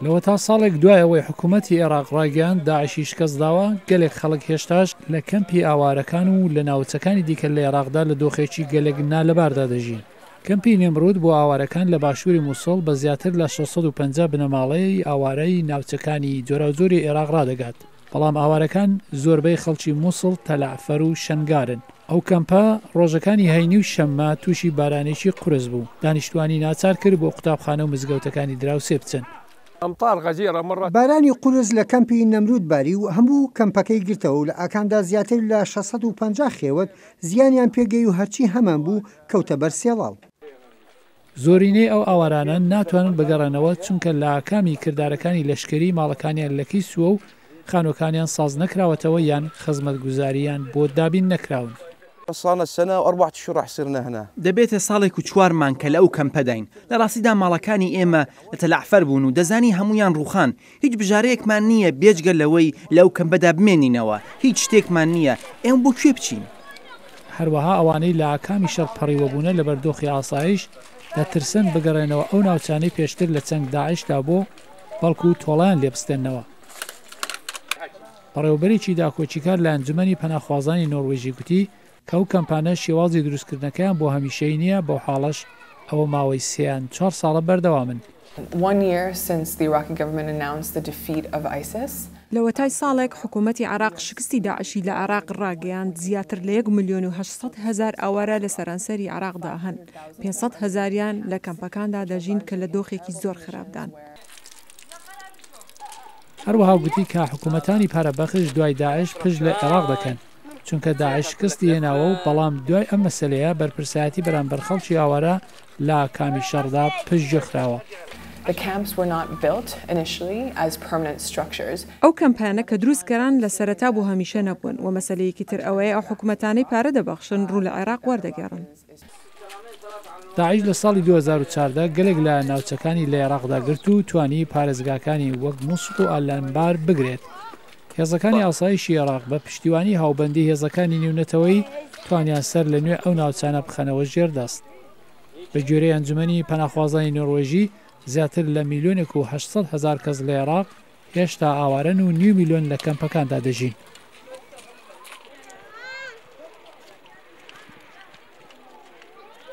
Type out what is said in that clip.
لەوە تا ساڵێک دوایەوەی حکوومەتی عێراق ڕاگەیاند داعشی شکست داوە گەلێک خەڵک هێشتاش لە کەمپی ئاوارەکان و لە ناوچەکانی دیکە لە عێراقدا لە دۆخێکی گەلێک نالەباردا دەژین. کەمپی نێمرود بۆ ئاوارەکان لە باشووری مووسڵ بە زیاتر لە 650 بنەماڵەی ئاوارەی ناوچەکانی جۆراوجۆری عێراق ڕادەگات. بەڵام ئاوارەکان زۆربەی خەڵکی مووسڵ تەلعفەر و شەنگارن. ئەو کەمپە ڕۆژەکانی هەینی و شەممە تووشی بارانێکی قورس بوو. دانیشتوانی ناچار کرد بۆ قوتابخانە و مزگەوتەکانی دراوسێ بچن. بارانی قورس لە کەمپی نەمرود باری و هەموو کەمپەکەی گرتەوە و لە ئاکاندا زیاتر لە 650 خێوەت زیانیان پێگەی و هەرچی هەمان بوو کەوتە بەر سێڵاو. زۆرینەی ئەو ئاوارانە ناتوانن بگەڕێنەوە چونکە لە ئاکامی کردارەکانی لەشکری ماڵەکانیان لەکی سووە و خانۆکانیان ساز نەکراوەتەوە یان خزمەتگوزاریان بۆ دابین نەکراون. دەبێتە ساڵێک و 4 مانگ کە لەو کەمپەداین لە ڕاستیدا ماڵەکانی ئێمە لە تەلعفەر بوون و دەزانی هەمویان ڕوخان هیچ بژارەیەکمان نییە بێجگە لەوەی لەو کەمپەدا بمێنینەوە هیچ شتێکمان نییە ئێمە بۆ کوێ بچین. هەروەها ئەوانەی لە ئاکامی شەڕ پەڕیوەبوونە لە بەردۆخی ئاسایش دەترسن بگەڕێنەوە ئەو ناوچانەی پێشتر لە چەنگ داعشدا بۆ بەڵکو و تۆڵیان لێبستێنەوە. بەڕێوەبەرێکی داکۆچیکار لە ئەنجومەنی پەناخوازانی نۆروێژی گوتی کە ئەو کەمپانە شێوازی دروستکردنەکەیان بۆ هەمیشەی نییە بۆ حاڵەش ئەوە ماوەی 4 ساڵە بەردەوامن. لە وەتای ساڵێک حکوومەتی عێراق شکستی داعشی لە عێراق ڕاگەیاند زیاتر لە 1,800,000 ئاوارە لە سەرانسەری عێراقدا هەن 500,000یان لە کەمپەکاندا دەژین کە لە دۆخێکی زۆر خراپدان. هەروەها گوتی کە حکوومەتانی پارەبەخش دوای داعش پشت لە عێراق دەکەن چونکە داعش شکستی هێناوە و بەڵام دوای ئەم مەسەلەیە بەرپرسایەتی بەرامبەر خەڵکی ئاوارە لە کامی شەڕدا پشت جێخراوە. ئەو کەمپانە کە دروستکەران لە سەرەتا بۆ هەمیشە نەبوون و مەسەلەیەکی تر ئەوەیە ئەو حکوومەتانەی پارە دەبەخشن ڕوو لە عێراق وەردەگەڕن. داعش لە ساڵی 2014 گەلێک لە ناوچەکانی لە عێراقدا گرت و توانی پارێزگاکانی وەک مووسڵ و ئالەنبار بگرێت. هێزەکانی ئاسایشی عێراق بە پشتیوانی هاوبەندی هێزەکانی نێونەتەوەی توانیان سەر لە نوێ ئەو ناوچانە بخەنەوە ژێردەست. بە گوێرەی ئەنجومەنی پەناخوازانی نۆروێژی زیاتر لە 1,800,000 کەس لە عێراق هێشتا ئاوارەن و 9 میلیۆن لە کەمپەکاندا دەژین.